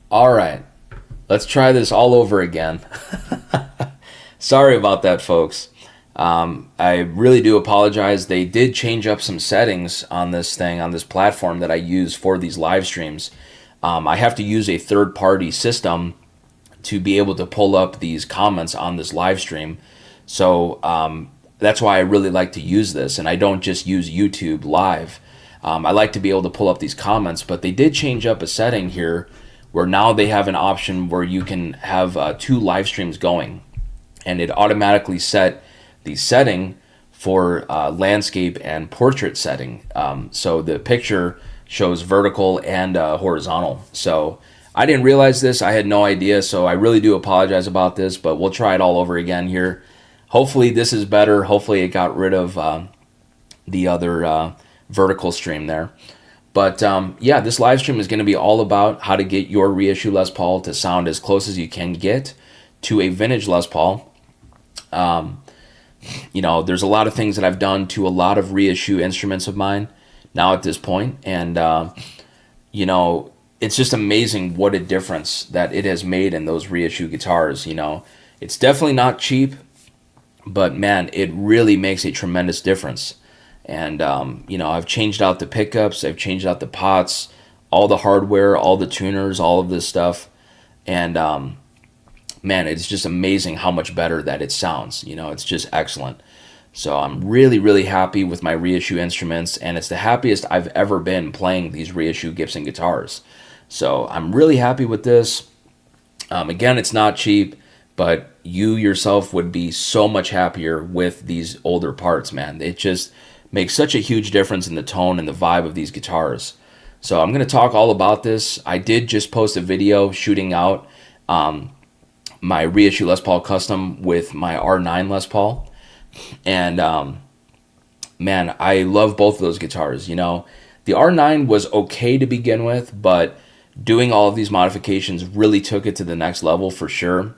All right, let's try this all over again. Sorry about that, folks. I really do apologize. They did change up some settings on this thing, on this platform that I use for these live streams. I have to use a third party system to be able to pull up these comments on this live stream. So that's why I really like to use this, and I don't just use YouTube live. I like to be able to pull up these comments, but they did change up a setting here where now they have an option where you can have two live streams going, and it automatically set the setting for landscape and portrait setting. So the picture shows vertical and horizontal. So I didn't realize this. I had no idea. So I really do apologize about this, but we'll try it all over again here. Hopefully this is better. Hopefully it got rid of the other vertical stream there. But yeah, this live stream is going to be all about how to get your reissue Les Paul to sound as close as you can get to a vintage Les Paul. There's a lot of things that I've done to a lot of reissue instruments of mine now at this point, and it's just amazing what a difference that it has made in those reissue guitars. It's definitely not cheap, but man, it really makes a tremendous difference. And I've changed out the pickups, I've changed out the pots, all the hardware, all the tuners, all of this stuff, and man, it's just amazing how much better that it sounds. It's just excellent. So I'm really, really happy with my reissue instruments, and it's the happiest I've ever been playing these reissue Gibson guitars. So I'm really happy with this. Again, it's not cheap, but you yourself would be so much happier with these older parts, man. It just makes such a huge difference in the tone and the vibe of these guitars. So I'm going to talk all about this. I did just post a video shooting out my reissue Les Paul Custom with my R9 Les Paul. And man, I love both of those guitars. The R9 was okay to begin with, but doing all of these modifications really took it to the next level for sure.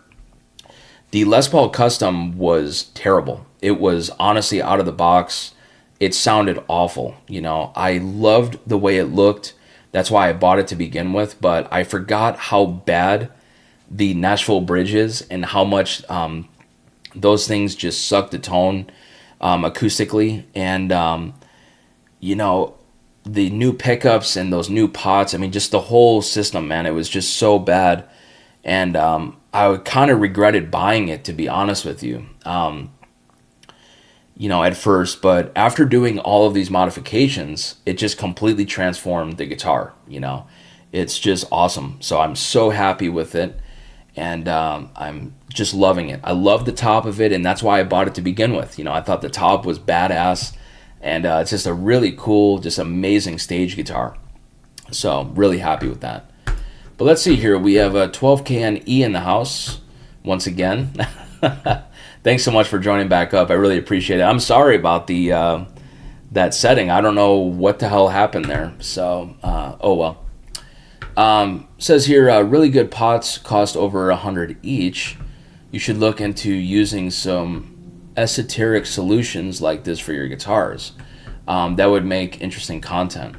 The Les Paul Custom was terrible. It was honestly out of the box. It sounded awful. I loved the way it looked. That's why I bought it to begin with, but I forgot how bad the Nashville bridge is and how much those things just suck the tone acoustically. And the new pickups and those new pots, just the whole system, man, it was just so bad. And I kind of regretted buying it, to be honest with you, at first. But after doing all of these modifications, it just completely transformed the guitar. It's just awesome. So I'm so happy with it. And I'm just loving it. I love the top of it, and that's why I bought it to begin with. I thought the top was badass, and it's just a really cool, just amazing stage guitar. So really happy with that. But let's see here. We have a 12KNE in the house once again. Thanks so much for joining back up. I really appreciate it. I'm sorry about the that setting. I don't know what the hell happened there. So, oh well. Says here, really good pots cost over $100 each. You should look into using some esoteric solutions like this for your guitars. That would make interesting content.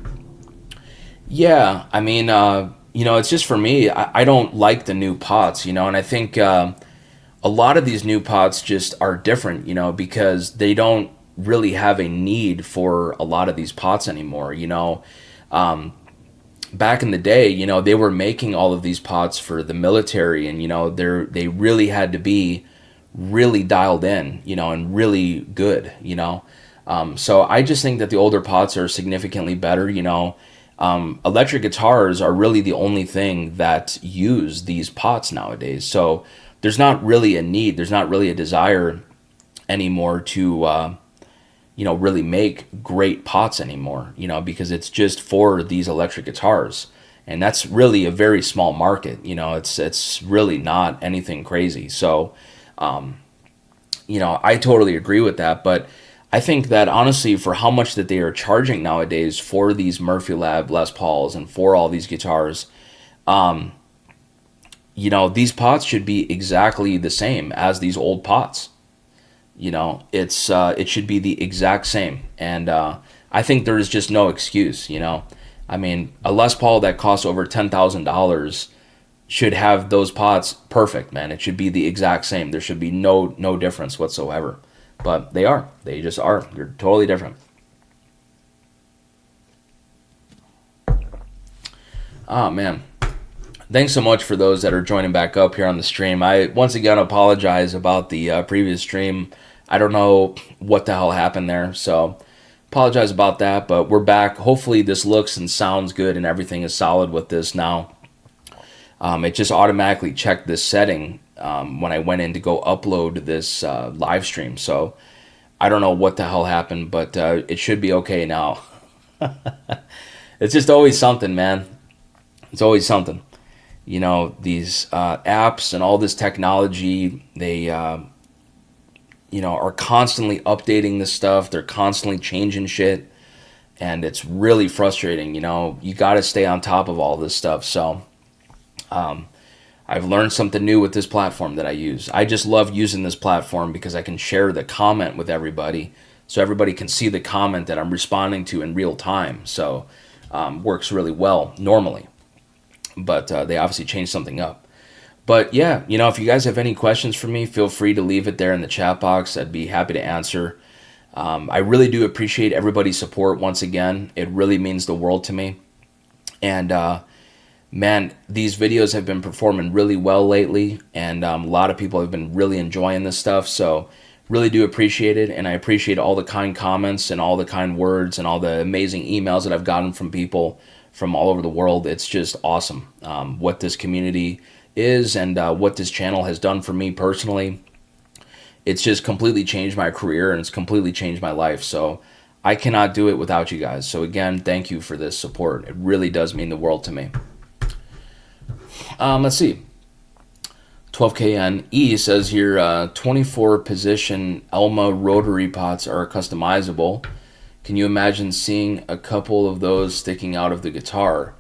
Yeah, it's just for me. I don't like the new pots, and I think a lot of these new pots just are different, because they don't really have a need for a lot of these pots anymore. Back in the day, they were making all of these pots for the military, and they really had to be really dialed in, and really good. So I just think that the older pots are significantly better. Electric guitars are really the only thing that use these pots nowadays. So there's not really a need, there's not really a desire anymore to really make great pots anymore, because it's just for these electric guitars. And that's really a very small market. It's really not anything crazy. So, I totally agree with that. But I think that honestly, for how much that they are charging nowadays for these Murphy Lab Les Pauls and for all these guitars, these pots should be exactly the same as these old pots. It should be the exact same. And I think there is just no excuse. A Les Paul that costs over $10,000 should have those pots perfect, man. It should be the exact same. There should be no difference whatsoever. But they are. They just are. They're totally different. Oh man. Thanks so much for those that are joining back up here on the stream. I once again apologize about the previous stream. I don't know what the hell happened there, so apologize about that, but we're back. Hopefully this looks and sounds good and everything is solid with this now. It just automatically checked this setting when I went in to go upload this live stream, so I don't know what the hell happened, but it should be okay now. It's just always something, man. It's always something. You know, these apps and all this technology, they, are constantly updating this stuff. They're constantly changing shit. And it's really frustrating, You got to stay on top of all this stuff. So I've learned something new with this platform that I use. I just love using this platform because I can share the comment with everybody. So everybody can see the comment that I'm responding to in real time. So works really well normally. But they obviously changed something up. But yeah, if you guys have any questions for me, feel free to leave it there in the chat box. I'd be happy to answer. I really do appreciate everybody's support once again. It really means the world to me. And man, these videos have been performing really well lately. And a lot of people have been really enjoying this stuff. So really do appreciate it. And I appreciate all the kind comments and all the kind words and all the amazing emails that I've gotten from people from all over the world. It's just awesome what this community is and what this channel has done for me personally. It's just completely changed my career and it's completely changed my life. So I cannot do it without you guys. So again, thank you for this support. It really does mean the world to me. Let's see. 12KNE says here, 24 position Elma rotary pots are customizable. Can you imagine seeing a couple of those sticking out of the guitar?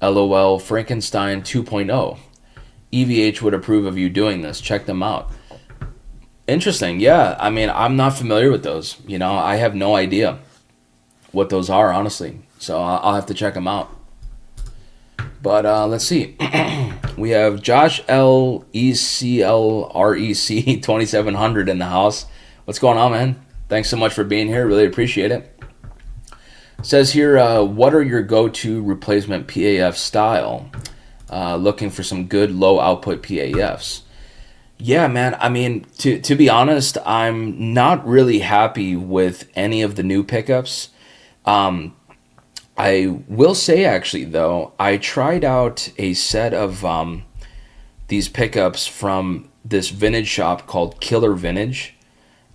LOL Frankenstein 2.0. EVH would approve of you doing this. Check them out. Interesting. Yeah, I mean, I'm not familiar with those. I have no idea what those are, honestly. So I'll have to check them out. But let's see. We have Josh L. ECLREC 2700 in the house. What's going on, man? Thanks so much for being here. Really appreciate it. Says here, what are your go-to replacement PAF style? Looking for some good low output PAFs. Yeah, man. I mean, to be honest, I'm not really happy with any of the new pickups. I will say, actually, though, I tried out a set of these pickups from this vintage shop called Killer Vintage.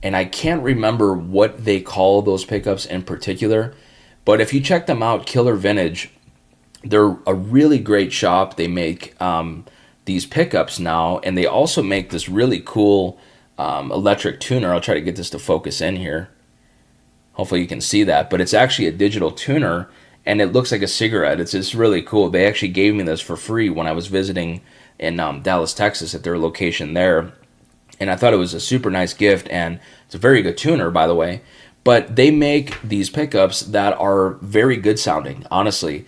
And I can't remember what they call those pickups in particular. But if you check them out, Killer Vintage, they're a really great shop. They make these pickups now. And they also make this really cool electric tuner. I'll try to get this to focus in here. Hopefully you can see that. But it's actually a digital tuner. And it looks like a cigarette. It's just really cool. They actually gave me this for free when I was visiting in Dallas, Texas at their location there. And I thought it was a super nice gift. And it's a very good tuner, by the way. But they make these pickups that are very good sounding, honestly.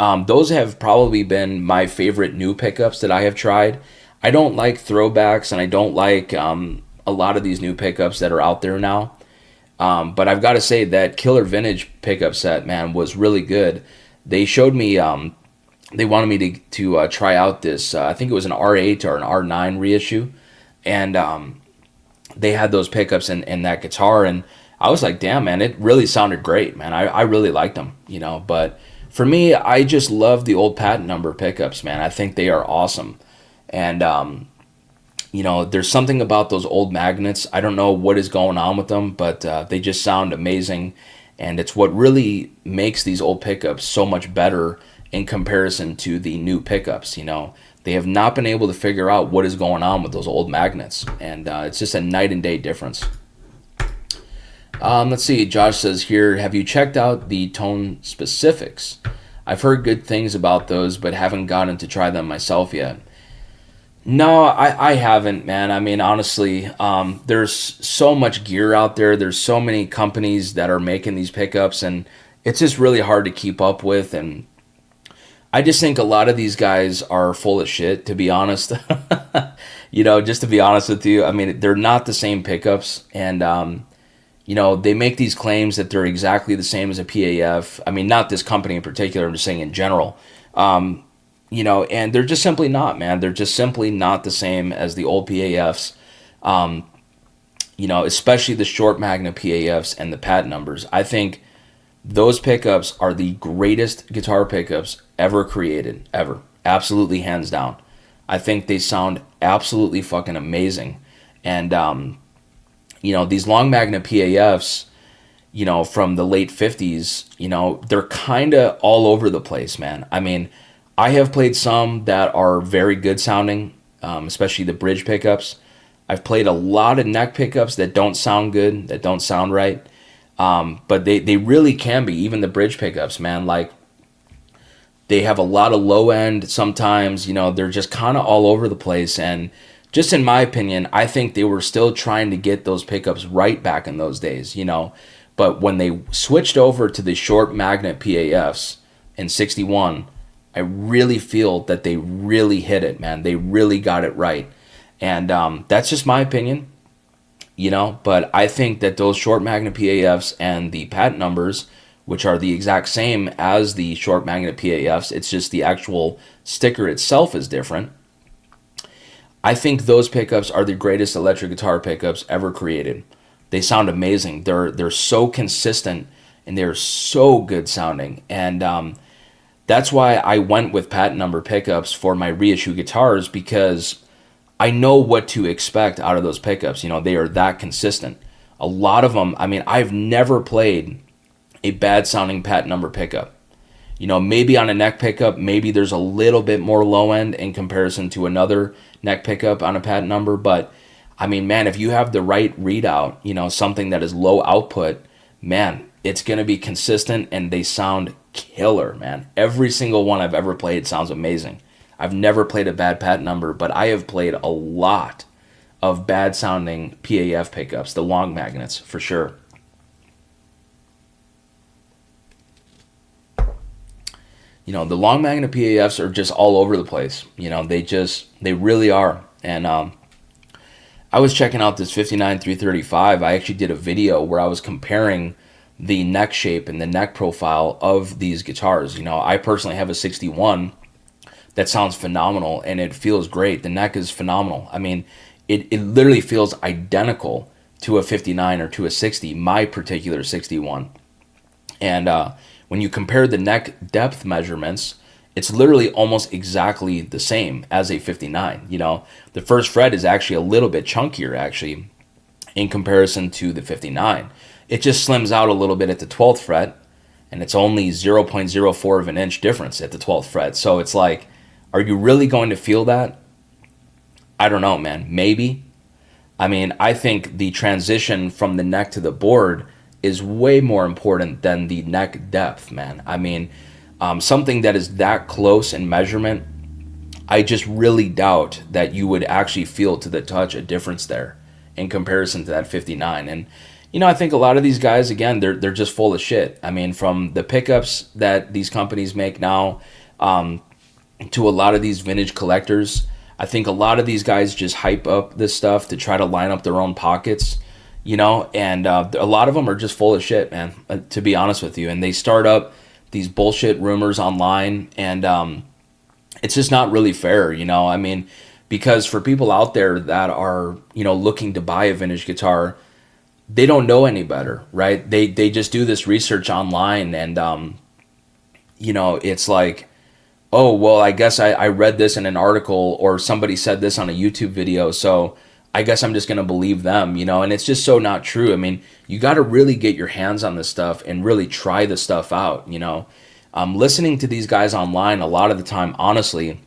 Those have probably been my favorite new pickups that I have tried. I don't like throwbacks, and I don't like a lot of these new pickups that are out there now. But I've got to say that Killer Vintage pickup set, man, was really good. They showed me, they wanted me to try out this, I think it was an R8 or an R9 reissue. And they had those pickups in that guitar, and I was like, damn, man, it really sounded great, man. I really liked them, But for me, I just love the old patent number pickups, man. I think they are awesome. And, there's something about those old magnets. I don't know what is going on with them, but they just sound amazing. And it's what really makes these old pickups so much better in comparison to the new pickups, They have not been able to figure out what is going on with those old magnets. And it's just a night and day difference. Let's see. Josh says here, have you checked out the Tone Specifics? I've heard good things about those, but haven't gotten to try them myself yet. No, I haven't, man. I mean, honestly, there's so much gear out there. There's so many companies that are making these pickups, and it's just really hard to keep up with. And I just think a lot of these guys are full of shit, to be honest. Just to be honest with you, I mean, they're not the same pickups. And, they make these claims that they're exactly the same as a PAF. I mean, not this company in particular, I'm just saying in general. And they're just simply not, man. They're just simply not the same as the old PAFs. Especially the short magnet PAFs and the pad numbers. I think those pickups are the greatest guitar pickups ever created, ever. Absolutely, hands down. I think they sound absolutely fucking amazing. And, these long magnet PAFs, from the late 50s, they're kind of all over the place, man. I mean, I have played some that are very good sounding, especially the bridge pickups. I've played a lot of neck pickups that don't sound good, that don't sound right. But they really can be, even the bridge pickups, man. Like, they have a lot of low end sometimes, they're just kind of all over the place. And just in my opinion, I think they were still trying to get those pickups right back in those days, But when they switched over to the short magnet PAFs in 61, I really feel that they really hit it, man. They really got it right. And that's just my opinion, But I think that those short magnet PAFs and the patent numbers, which are the exact same as the short magnet PAFs, it's just the actual sticker itself is different. I think those pickups are the greatest electric guitar pickups ever created. They sound amazing. They're so consistent and they're so good sounding. And that's why I went with patent number pickups for my reissue guitars, because I know what to expect out of those pickups. They are that consistent. A lot of them, I mean, I've never played a bad sounding patent number pickup. Maybe on a neck pickup, maybe there's a little bit more low end in comparison to another neck pickup on a patent number. But I mean, man, if you have the right readout, something that is low output, man, it's going to be consistent and they sound killer, man. Every single one I've ever played sounds amazing. I've never played a bad patent number, but I have played a lot of bad sounding PAF pickups, the long magnets for sure. The long magnet PAFs are just all over the place. They really are. And I was checking out this 59 335. I actually did a video where I was comparing the neck shape and the neck profile of these guitars. I personally have a 61 that sounds phenomenal and it feels great. The neck is phenomenal. I mean, it literally feels identical to a 59 or to a 60, my particular 61. And when you compare the neck depth measurements, it's literally almost exactly the same as a 59. The first fret is actually a little bit chunkier, actually, in comparison to the 59. It just slims out a little bit at the 12th fret, and it's only 0.04 of an inch difference at the 12th fret. So it's like, are you really going to feel that? I don't know, man. Maybe. I mean, I think the transition from the neck to the board is way more important than the neck depth, man. I mean, something that is that close in measurement, I just really doubt that you would actually feel to the touch a difference there in comparison to that 59. And I think a lot of these guys, again, they're just full of shit. I mean, from the pickups that these companies make now, to a lot of these vintage collectors, I think a lot of these guys just hype up this stuff to try to line up their own pockets. And a lot of them are just full of shit, man, to be honest with you. And they start up these bullshit rumors online, and it's just not really fair, I mean, because for people out there that are, looking to buy a vintage guitar, they don't know any better, right? They just do this research online, and, it's like, oh, well, I guess I read this in an article or somebody said this on a YouTube video, so I guess I'm just going to believe them, and it's just so not true. I mean, you got to really get your hands on this stuff and really try the stuff out, Listening to these guys online a lot of the time, honestly,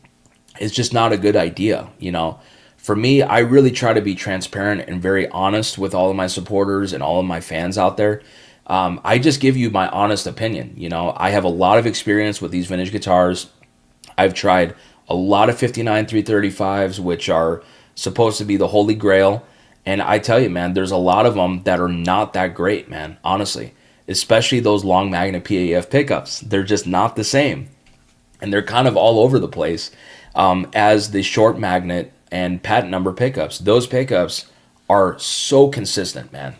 is just not a good idea, For me, I really try to be transparent and very honest with all of my supporters and all of my fans out there. I just give you my honest opinion, I have a lot of experience with these vintage guitars. I've tried a lot of 59 335s, which are supposed to be the holy grail, and I tell you, man, there's a lot of them that are not that great, man, honestly, especially those long magnet PAF pickups. They're just not the same. and they're kind of all over the place as the short magnet and patent number pickups. Those pickups are so consistent, man.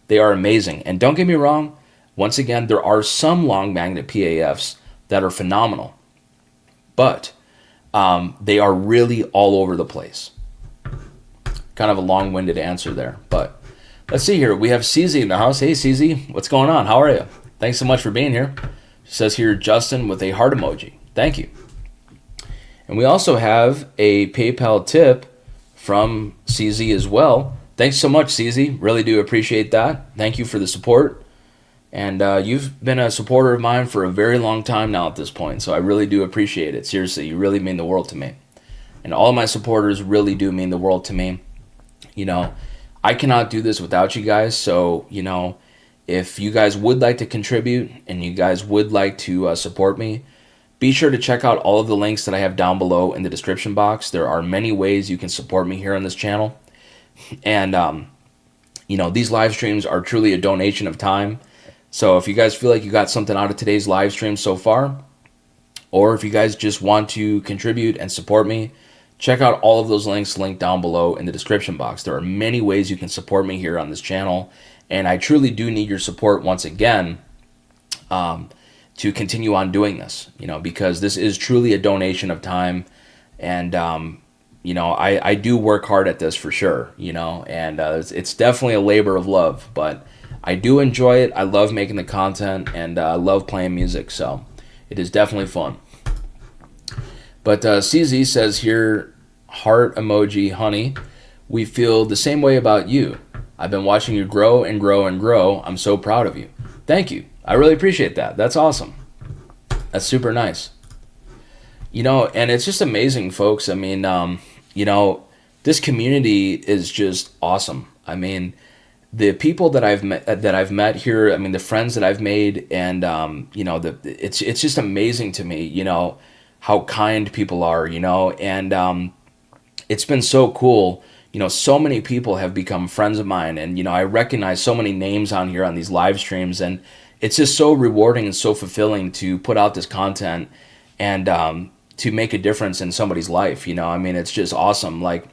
They are amazing. And don't get me wrong, once again, there are some long magnet PAFs that are phenomenal, but they are really all over the place. Kind of a long-winded answer there, but let's see here. We have CZ in the house. Hey, CZ, what's going on? How are you? Thanks so much for being here. It says here, Justin with a heart emoji. Thank you. And we also have a PayPal tip from CZ as well. Thanks so much, CZ. Really do appreciate that. Thank you for the support. And you've been a supporter of mine for a very long time now at this point, so I really do appreciate it. Seriously, you really mean the world to me. And all of my supporters really do mean the world to me. You know, I cannot do this without you guys, so, you know, if you guys would like to contribute and you guys would like to support me, be sure to check out all of the links that I have down below in the description box. There are many ways you can support me here on this channel. And, you know, these live streams are truly a donation of time. So if you guys feel like you got something out of today's live stream so far, or if you guys just want to contribute and support me, check out all of those links linked down below in the description box. There are many ways you can support me here on this channel, and I truly do need your support once again to continue on doing this, you know, because this is truly a donation of time, and you know, I do work hard at this for sure, you know, and it's definitely a labor of love, but I do enjoy it. I love making the content, and I love playing music, so it is definitely fun. But CZ says here, heart emoji, honey, we feel the same way about you. I've been watching you grow and grow and grow. I'm so proud of you. Thank you. I really appreciate that. That's awesome. That's super nice. You know, and it's just amazing, folks. I mean, you know, this community is just awesome. I mean, the people that I've met here, I mean, the friends that I've made, and you know, it's just amazing to me, you know, how kind people are, you know, and it's been so cool. You know, so many people have become friends of mine, and you know, I recognize so many names on here on these live streams, and it's just so rewarding and so fulfilling to put out this content and to make a difference in somebody's life. You know, I mean, it's just awesome. Like,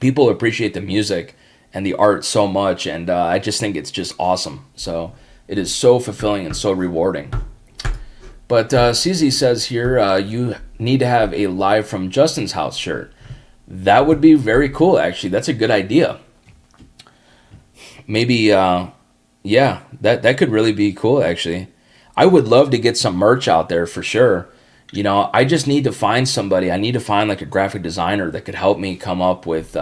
people appreciate the music and the art so much, and I just think it's just awesome. So it is so fulfilling and so rewarding. But CZ says here, you need to have a live from Justin's house shirt. That would be very cool, actually. That's a good idea. Maybe, yeah, that could really be cool, actually. I would love to get some merch out there for sure. You know, I just need to find somebody. I need to find like a graphic designer that could help me come up with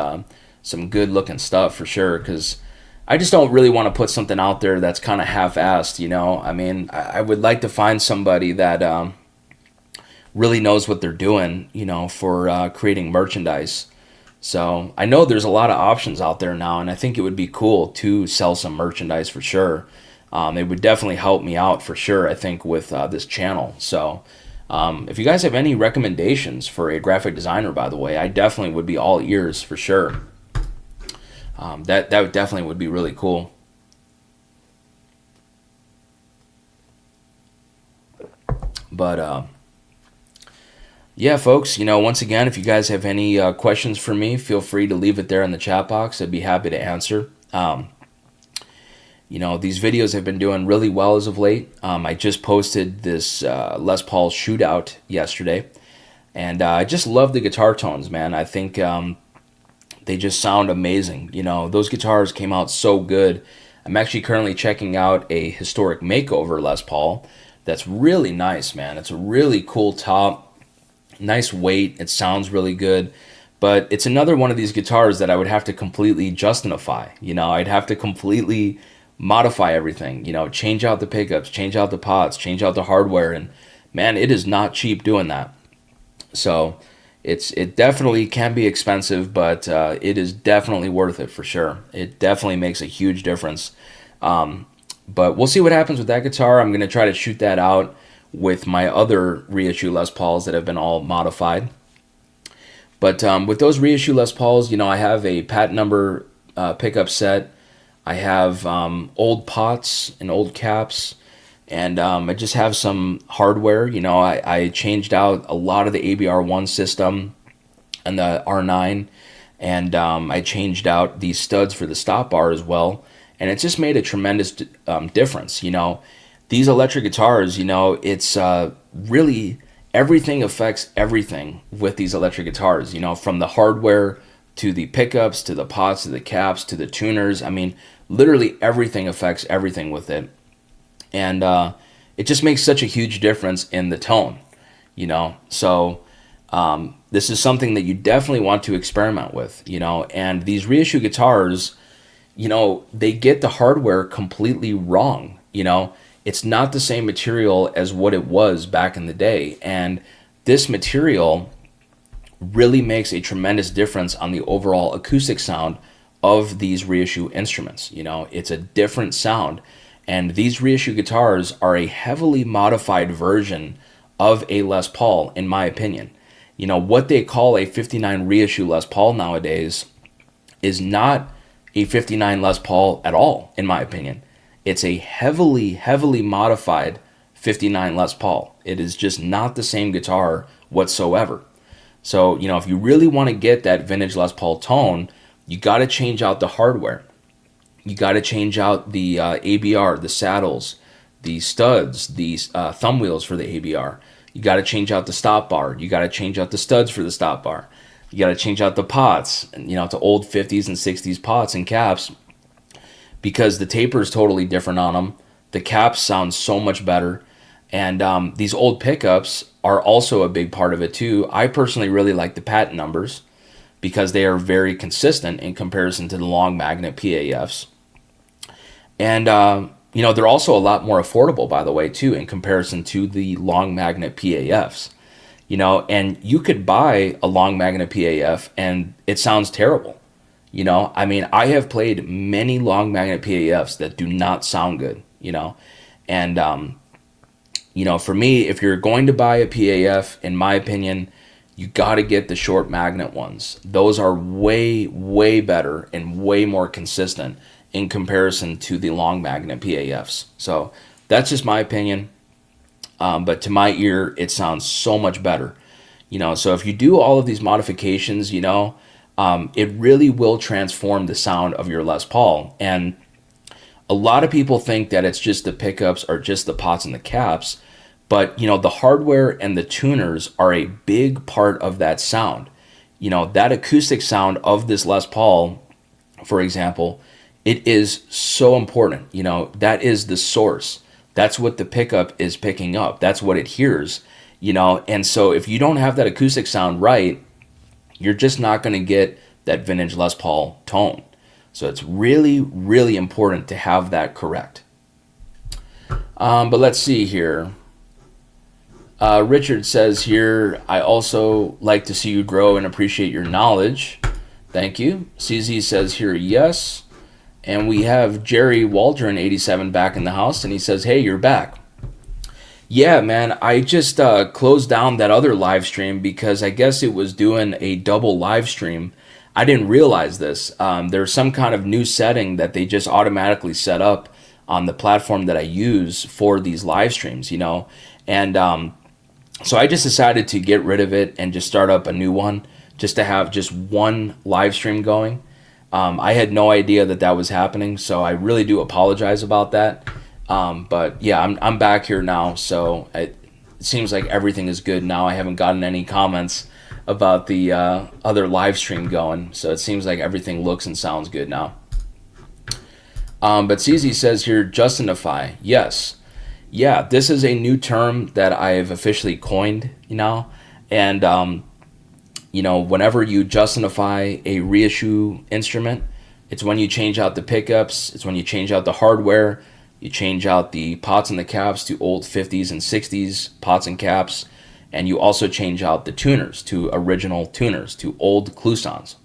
some good looking stuff for sure, because I just don't really want to put something out there that's kind of half-assed, you know. I mean, I would like to find somebody that really knows what they're doing, you know, for creating merchandise. So I know there's a lot of options out there now, and I think it would be cool to sell some merchandise for sure. It would definitely help me out for sure, I think, with this channel. So if you guys have any recommendations for a graphic designer, by the way, I definitely would be all ears for sure. That definitely would be really cool. But yeah, folks, you know, once again, if you guys have any questions for me, feel free to leave it there in the chat box. I'd be happy to answer. You know, these videos have been doing really well as of late. I just posted this Les Paul shootout yesterday, and I just love the guitar tones, man. I think they just sound amazing. You know, those guitars came out so good. I'm actually currently checking out a historic makeover Les Paul that's really nice, man. It's a really cool top, nice weight. It sounds really good. But it's another one of these guitars that I would have to completely Justinify. You know, I'd have to completely modify everything. You know, change out the pickups, change out the pots, change out the hardware. And man, it is not cheap doing that. So it definitely can be expensive, but it is definitely worth it for sure. It definitely makes a huge difference. But we'll see what happens with that guitar. I'm going to try to shoot that out with my other reissue Les Pauls that have been all modified. But with those reissue Les Pauls, you know, I have a patent number pickup set. I have old pots and old caps. And I just have some hardware. I changed out a lot of the ABR1 system and the R9, and I changed out these studs for the stop bar as well. And it just made a tremendous difference. These electric guitars, it's really everything affects everything with these electric guitars, from the hardware to the pickups to the pots to the caps to the tuners. I mean, literally everything affects everything with it. And it just makes such a huge difference in the tone, So this is something that you definitely want to experiment with, and these reissue guitars, they get the hardware completely wrong. It's not the same material as what it was back in the day. And this material really makes a tremendous difference on the overall acoustic sound of these reissue instruments. It's a different sound. And these reissue guitars are a heavily modified version of a Les Paul, in my opinion. What they call a 59 reissue Les Paul nowadays is not a 59 Les Paul at all, in my opinion. It's a heavily, heavily modified 59 Les Paul. It is just not the same guitar whatsoever. So, if you really want to get that vintage Les Paul tone, you got to change out the hardware. You got to change out the ABR, the saddles, the studs, the thumb wheels for the ABR. You got to change out the stop bar. You got to change out the studs for the stop bar. You got to change out the pots, to old 50s and 60s pots and caps, because the taper is totally different on them. The caps sound so much better. And these old pickups are also a big part of it too. I personally really like the patent numbers because they are very consistent in comparison to the long magnet PAFs. And, they're also a lot more affordable, by the way, too, in comparison to the long magnet PAFs. And you could buy a long magnet PAF and it sounds terrible. I have played many long magnet PAFs that do not sound good, And, for me, if you're going to buy a PAF, in my opinion, you got to get the short magnet ones. Those are way, way better and way more consistent in comparison to the long magnet PAFs. So that's just my opinion. But to my ear, it sounds so much better. So if you do all of these modifications, it really will transform the sound of your Les Paul. And a lot of people think that it's just the pickups or just the pots and the caps. But, the hardware and the tuners are a big part of that sound. That acoustic sound of this Les Paul, for example, it is so important. That is the source. That's what the pickup is picking up. That's what it hears, And so if you don't have that acoustic sound right, you're just not going to get that vintage Les Paul tone. So it's really, really important to have that correct. But let's see here. Richard says here, I also like to see you grow and appreciate your knowledge. Thank you. CZ says here, yes. And we have Jerry Waldron 87 back in the house, and he says, hey, you're back. Yeah, man, I just closed down that other live stream because I guess it was doing a double live stream. I didn't realize this. There's some kind of new setting that they just automatically set up on the platform that I use for these live streams, And so I just decided to get rid of it and just start up a new one just to have just one live stream going. I had no idea that was happening, so I really do apologize about that. But yeah, I'm back here now, so it seems like everything is good now. I haven't gotten any comments about the other live stream going, so it seems like everything looks and sounds good now. But CZ says here, justify. Yes. Yeah, this is a new term that I've officially coined, and whenever you justify a reissue instrument, it's when you change out the pickups, it's when you change out the hardware, you change out the pots and the caps to old 50s and 60s pots and caps, and you also change out the tuners to original tuners, to old Clousons.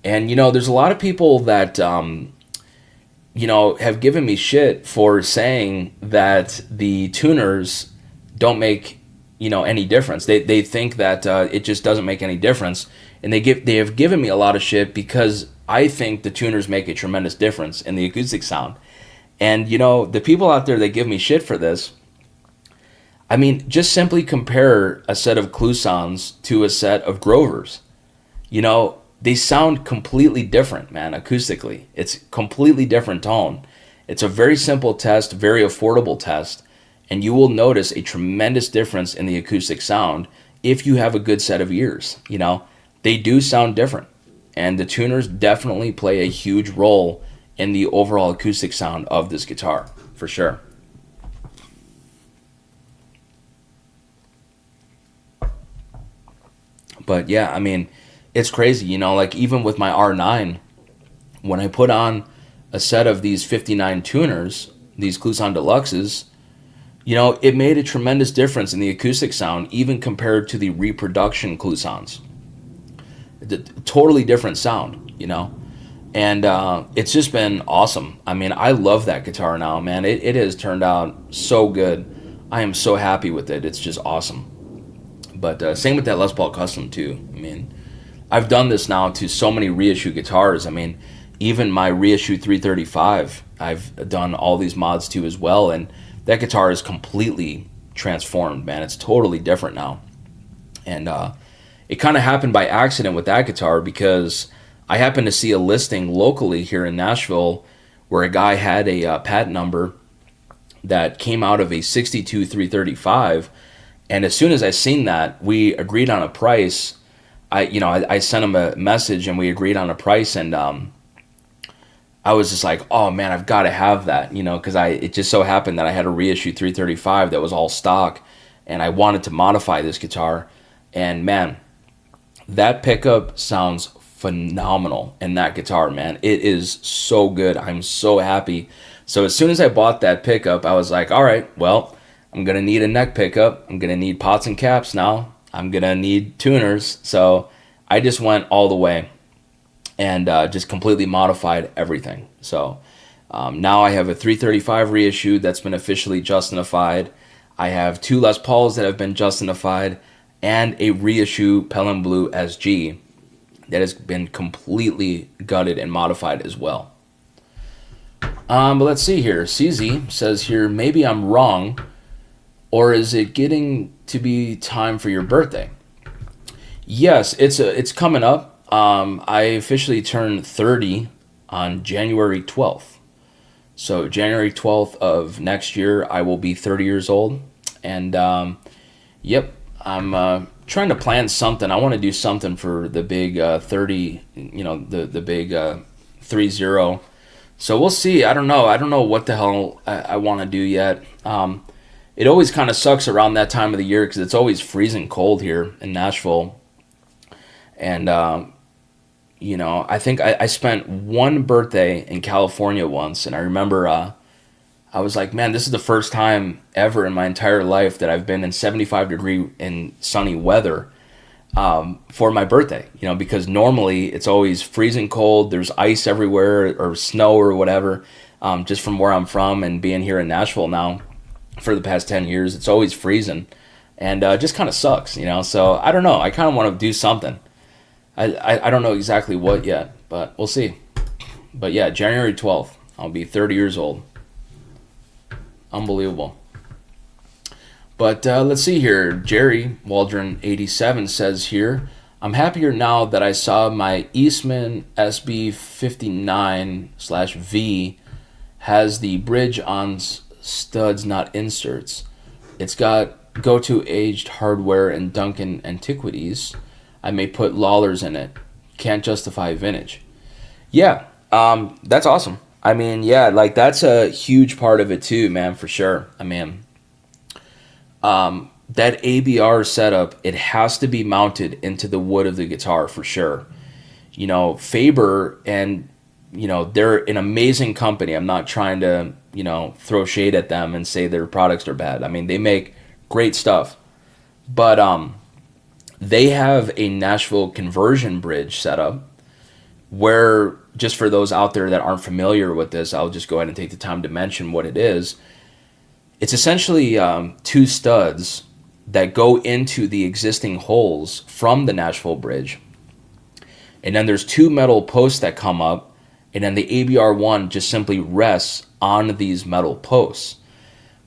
And, there's a lot of people that, have given me shit for saying that the tuners don't make any difference. They think that it just doesn't make any difference, and they have given me a lot of shit because I think the tuners make a tremendous difference in the acoustic sound. And the people out there that give me shit for this, I mean, just simply compare a set of Clousons to a set of Grovers. They sound completely different, man, acoustically. It's completely different tone. It's a very simple test, very affordable test, and you will notice a tremendous difference in the acoustic sound if you have a good set of ears. They do sound different, and the tuners definitely play a huge role in the overall acoustic sound of this guitar, for sure. But yeah, I mean, it's crazy, like even with my R9, when I put on a set of these 59 tuners, these Kluson Deluxes, it made a tremendous difference in the acoustic sound, even compared to the reproduction Klusons. Totally different sound. And it's just been awesome. I mean, I love that guitar now, man. It has turned out so good. I am so happy with it. It's just awesome. But same with that Les Paul Custom, too. I mean, I've done this now to so many reissue guitars. I mean, even my reissue 335, I've done all these mods to as well. And that guitar is completely transformed, man. It's totally different now. And it kind of happened by accident with that guitar because I happened to see a listing locally here in Nashville where a guy had a patent number that came out of a 62 335. And as soon as I seen that, we agreed on a price. I sent him a message and we agreed on a price, and I was just like, oh man, I've got to have that, because it just so happened that I had a reissue 335 that was all stock, and I wanted to modify this guitar, and man, that pickup sounds phenomenal in that guitar, man. It is so good. I'm so happy. So as soon as I bought that pickup, I was like, all right, well, I'm going to need a neck pickup. I'm going to need pots and caps now. I'm going to need tuners. So I just went all the way and just completely modified everything. So now I have a 335 reissue that's been officially Justinified. I have two Les Pauls that have been Justinified and a reissue Pelham Blue SG that has been completely gutted and modified as well. But let's see here. CZ says here, maybe I'm wrong, or is it getting to be time for your birthday? Yes, it's coming up. I officially turned 30 on January 12th. So January 12th of next year, I will be 30 years old. And yep, I'm trying to plan something. I want to do something for the big 30, the big 30. So we'll see. I don't know what the hell I want to do yet. It always kind of sucks around that time of the year because it's always freezing cold here in Nashville. And, I think I spent one birthday in California once, and I remember I was like, man, this is the first time ever in my entire life that I've been in 75-degree and sunny weather for my birthday, because normally it's always freezing cold. There's ice everywhere or snow or whatever, just from where I'm from and being here in Nashville now for the past 10 years. It's always freezing and just kind of sucks, So I don't know. I kind of want to do something. I don't know exactly what yet, but we'll see. But yeah, January 12th, I'll be 30 years old. Unbelievable. But let's see here. Jerry Waldron 87 says here, I'm happier now that I saw my Eastman SB59/V has the bridge on studs, not inserts. It's got go-to aged hardware and Duncan Antiquities. I may put Lawlers in it. Can't justify vintage. Yeah, that's awesome. I mean, yeah, like that's a huge part of it too, man, for sure. I mean, that ABR setup, it has to be mounted into the wood of the guitar for sure. Faber and, they're an amazing company. I'm not trying to, throw shade at them and say their products are bad. I mean, they make great stuff. But they have a Nashville conversion bridge setup where, just for those out there that aren't familiar with this, I'll just go ahead and take the time to mention what it is. It's essentially two studs that go into the existing holes from the Nashville bridge. And then there's two metal posts that come up and then the ABR1 just simply rests on these metal posts.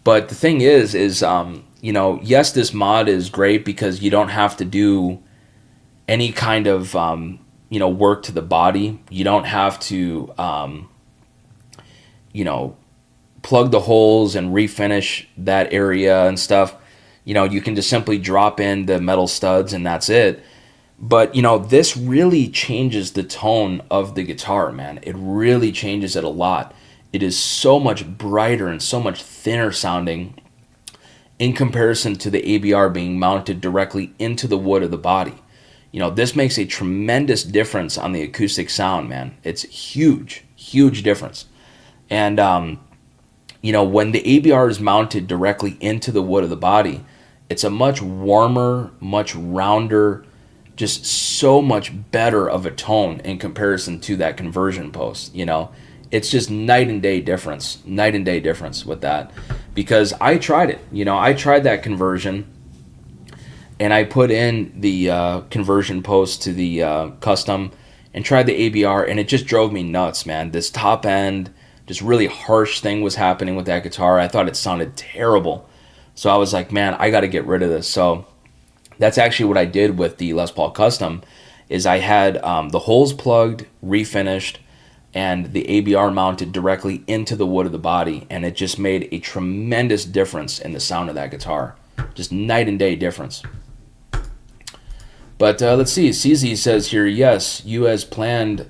But the thing is yes, this mod is great because you don't have to do any kind of work to the body. You don't have to plug the holes and refinish that area and stuff. You can just simply drop in the metal studs and that's it. But this really changes the tone of the guitar, man. It really changes it a lot. It is so much brighter and so much thinner sounding in comparison to the ABR being mounted directly into the wood of the body. This makes a tremendous difference on the acoustic sound, man. It's huge, huge difference. And when the ABR is mounted directly into the wood of the body, it's a much warmer, much rounder, just so much better of a tone in comparison to that conversion post. It's just night and day difference with that, because I tried it. I tried that conversion, and I put in the conversion post to the custom and tried the ABR, and it just drove me nuts, man. This top end, just really harsh thing was happening with that guitar. I thought it sounded terrible. So I was like, man, I got to get rid of this. So that's actually what I did with the Les Paul Custom, is I had the holes plugged, refinished, and the ABR mounted directly into the wood of the body, and it just made a tremendous difference in the sound of that guitar. Just night and day difference. But let's see, CZ says here, yes, you must plan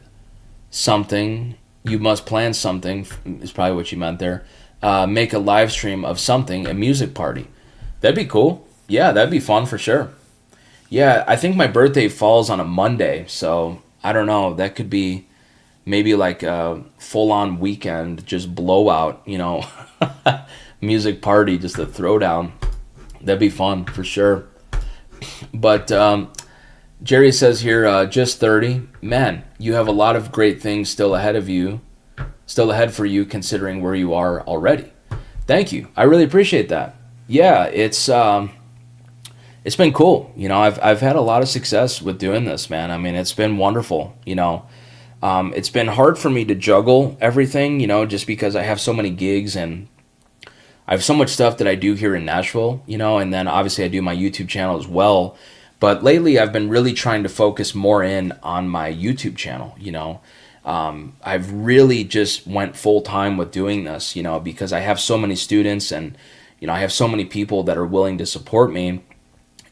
something, is probably what you meant there. Make a live stream of something, a music party. That'd be cool. Yeah, that'd be fun for sure. Yeah, I think my birthday falls on a Monday, so I don't know, that could be maybe like a full-on weekend, just blowout, music party, just a throwdown. That'd be fun for sure. But Jerry says here, just 30. Man, you have a lot of great things still ahead for you, considering where you are already. Thank you. I really appreciate that. Yeah, it's been cool. I've had a lot of success with doing this, man. I mean, it's been wonderful. It's been hard for me to juggle everything, just because I have so many gigs and I have so much stuff that I do here in Nashville, and then obviously I do my YouTube channel as well. But lately I've been really trying to focus more in on my YouTube channel, I've really just went full time with doing this, because I have so many students and, I have so many people that are willing to support me.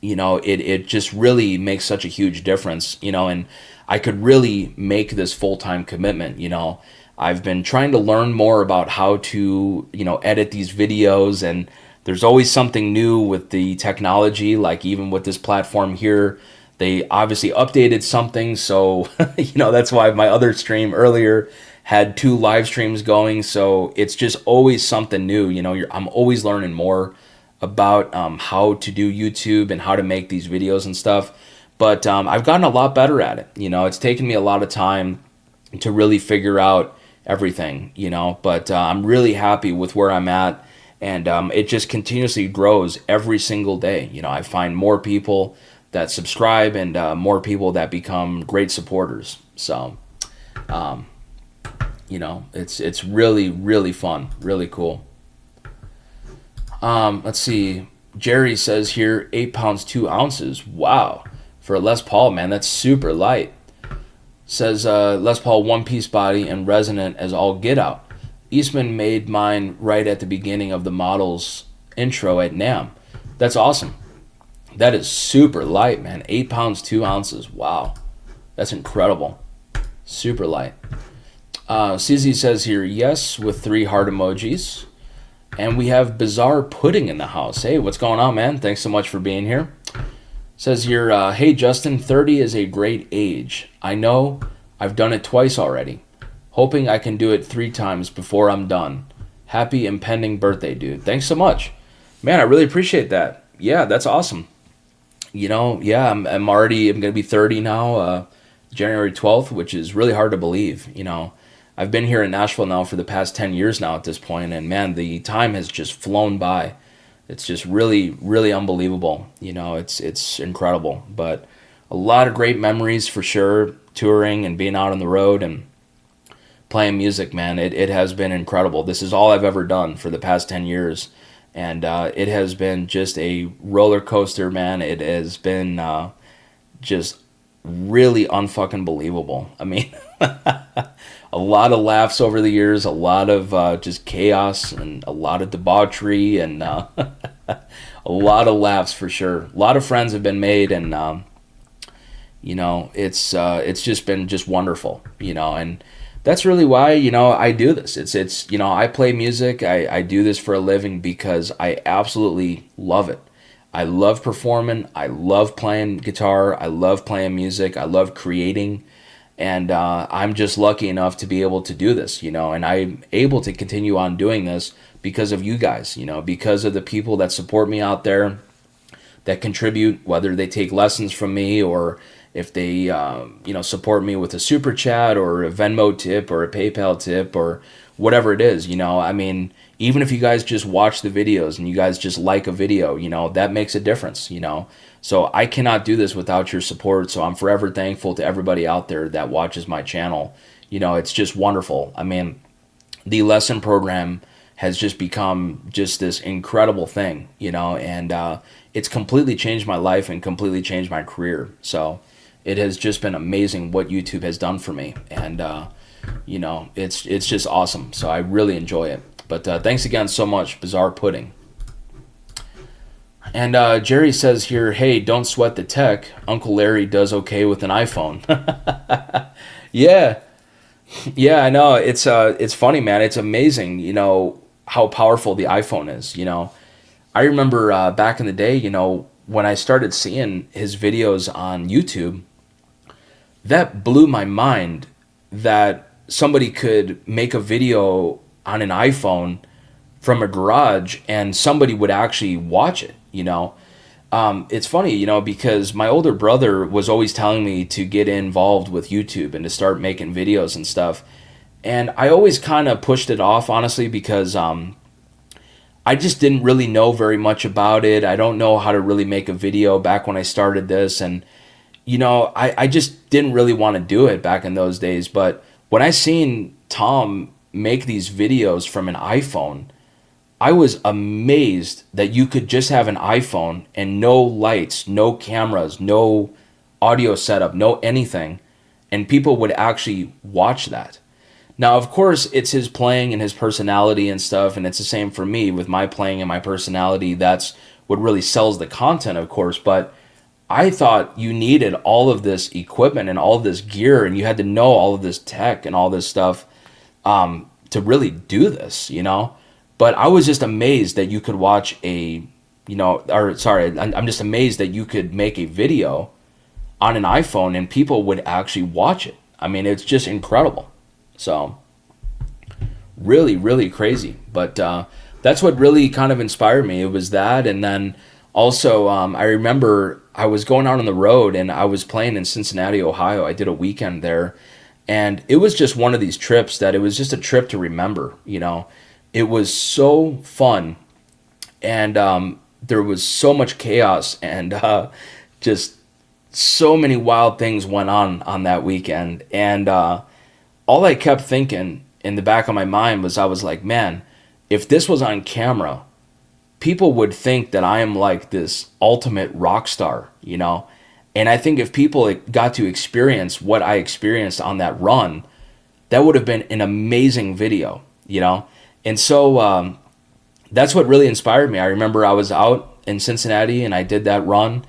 It just really makes such a huge difference, and I could really make this full-time commitment. I've been trying to learn more about how to, edit these videos, and there's always something new with the technology, like even with this platform here. They obviously updated something, so, that's why my other stream earlier had 2 live streams going, so it's just always something new. I'm always learning more about how to do YouTube and how to make these videos and stuff. But I've gotten a lot better at it. It's taken me a lot of time to really figure out everything, but I'm really happy with where I'm at, and it just continuously grows every single day. I find more people that subscribe and more people that become great supporters. So, it's really, really fun, really cool. Let's see. Jerry says here, 8 pounds, 2 ounces. Wow. For a Les Paul, man, that's super light. Says Les Paul one-piece body and resonant as all get out. Eastman made mine right at the beginning of the model's intro at NAMM. That's awesome. That is super light, man. 8 pounds, 2 ounces. Wow. That's incredible. Super light. CZ says here, yes, with 3 heart emojis. And we have Bizarre Pudding in the house. Hey, what's going on, man? Thanks so much for being here. Says here, hey, Justin, 30 is a great age. I know I've done it twice already. Hoping I can do it 3 times before I'm done. Happy impending birthday, dude. Thanks so much. Man, I really appreciate that. Yeah, that's awesome. I'm going to be 30 now, January 12th, which is really hard to believe. I've been here in Nashville now for the past 10 years now at this point, and man, the time has just flown by. It's just really, really unbelievable. It's incredible, but a lot of great memories for sure, touring and being out on the road. playing music, man. It has been incredible. This is all I've ever done for the past 10 years. And it has been just a roller coaster, man. It has been just really unfucking believable. I mean, a lot of laughs over the years, a lot of just chaos, and a lot of debauchery, and a lot of laughs for sure. A lot of friends have been made, and it's just been just wonderful, and that's really why, I do this. It's I play music. I do this for a living because I absolutely love it. I love performing. I love playing guitar. I love playing music. I love creating. And I'm just lucky enough to be able to do this, and I'm able to continue on doing this because of you guys, because of the people that support me out there, that contribute, whether they take lessons from me or if they, support me with a super chat or a Venmo tip or a PayPal tip or whatever it is, I mean, even if you guys just watch the videos and you guys just like a video, that makes a difference, So I cannot do this without your support. So I'm forever thankful to everybody out there that watches my channel. It's just wonderful. I mean, the lesson program has just become just this incredible thing, and it's completely changed my life and completely changed my career. So it has just been amazing what YouTube has done for me. And, it's just awesome. So I really enjoy it. But thanks again so much, Bizarre Pudding. And Jerry says here, hey, don't sweat the tech. Uncle Larry does okay with an iPhone. Yeah. Yeah, I know. It's funny, man. It's amazing, how powerful the iPhone is, I remember back in the day, when I started seeing his videos on YouTube, that blew my mind that somebody could make a video on an iPhone from a garage and somebody would actually watch it, It's funny, because my older brother was always telling me to get involved with YouTube and to start making videos and stuff. And I always kind of pushed it off, honestly, because I just didn't really know very much about it. I don't know how to really make a video back when I started this. And, I just didn't really want to do it back in those days. But when I seen Tom make these videos from an iPhone, I was amazed that you could just have an iPhone and no lights, no cameras, no audio setup, no anything, and people would actually watch that. Now, of course, it's his playing and his personality and stuff, and it's the same for me with my playing and my personality. That's what really sells the content, of course, but I thought you needed all of this equipment and all of this gear, and you had to know all of this tech and all this stuff to really do this, But I was just amazed that you could watch I'm just amazed that you could make a video on an iPhone and people would actually watch it. I mean, it's just incredible. So, really, really crazy. But that's what really kind of inspired me. It was that, and then also I remember I was going out on the road and I was playing in Cincinnati, Ohio. I did a weekend there, and it was just one of these trips that it was just a trip to remember, It was so fun, and there was so much chaos, and just so many wild things went on that weekend. And all I kept thinking in the back of my mind was, I was like, man, if this was on camera, people would think that I am like this ultimate rock star, And I think if people got to experience what I experienced on that run, that would have been an amazing video, And so that's what really inspired me. I remember I was out in Cincinnati and I did that run,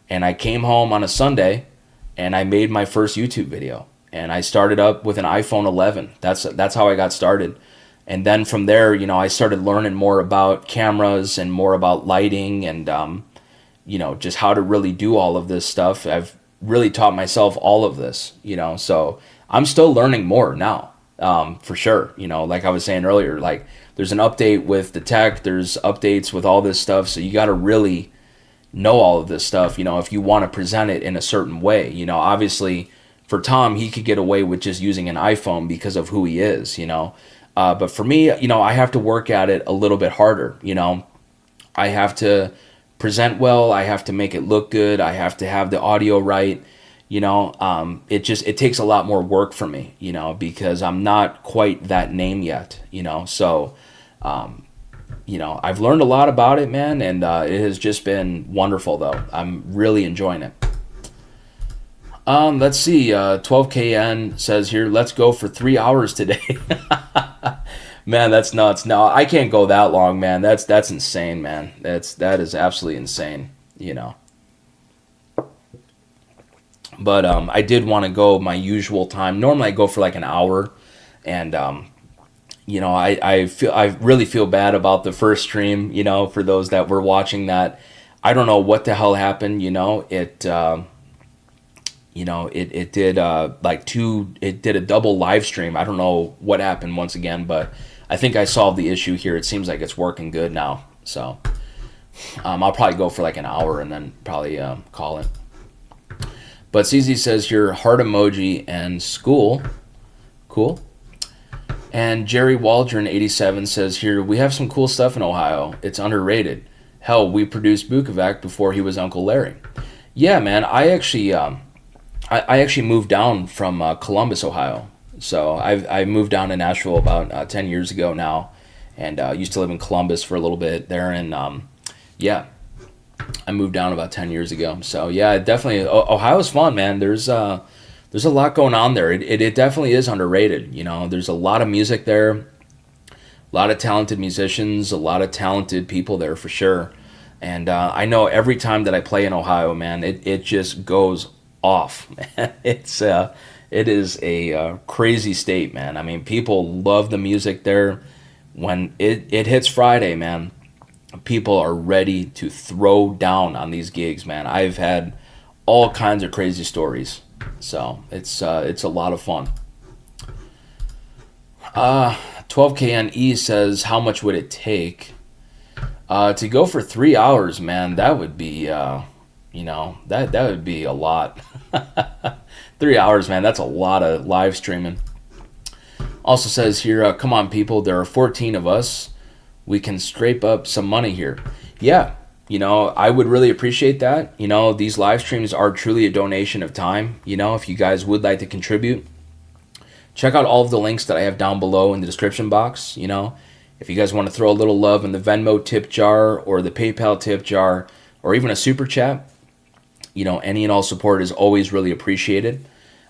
and I came home on a Sunday and I made my first YouTube video. And I started up with an iPhone 11. That's how I got started. And then from there, I started learning more about cameras and more about lighting and, just how to really do all of this stuff. I've really taught myself all of this, so I'm still learning more now, for sure. Like I was saying earlier, like there's an update with the tech, there's updates with all this stuff. So you got to really know all of this stuff, if you want to present it in a certain way. Obviously for Tom, he could get away with just using an iPhone because of who he is, but for me, I have to work at it a little bit harder. I have to present well. I have to make it look good. I have to have the audio right. It takes a lot more work for me, because I'm not quite that name yet, so I've learned a lot about it, man, and it has just been wonderful, though. I'm really enjoying it. Let's see. 12KN says here, let's go for 3 hours today. Man, that's nuts. No, I can't go that long, man. That's insane, man. That is absolutely insane, But I did want to go my usual time. Normally I go for like an hour, and I really feel bad about the first stream, for those that were watching that. I don't know what the hell happened, it did it did a double live stream. I don't know what happened once again, but I think I solved the issue here. It seems like it's working good now. So I'll probably go for like an hour and then probably call it. But CZ says here, heart emoji and school. Cool. And Jerry Waldron 87 says here, we have some cool stuff in Ohio. It's underrated. Hell, we produced Bukovac before he was Uncle Larry. Yeah, man. I actually moved down from Columbus, Ohio. So I moved down to Nashville about 10 years ago now, and used to live in Columbus for a little bit there. And I moved down about 10 years ago. So yeah, definitely Ohio's fun, man. There's a lot going on there. It definitely is underrated. There's a lot of music there, a lot of talented musicians, a lot of talented people there for sure. And I know every time that I play in Ohio, man, it just goes off. It is a crazy state, man. I mean, people love the music there. When it hits Friday, man, people are ready to throw down on these gigs, man. I've had all kinds of crazy stories, so it's a lot of fun. 12KNE says, how much would it take to go for 3 hours, man? That would be that would be a lot. 3 hours, man, that's a lot of live streaming. Also says here, come on people, there are 14 of us. We can scrape up some money here. Yeah, I would really appreciate that. These live streams are truly a donation of time. If you guys would like to contribute, check out all of the links that I have down below in the description box. If you guys want to throw a little love in the Venmo Tip Jar or the PayPal Tip Jar or even a Super Chat, any and all support is always really appreciated.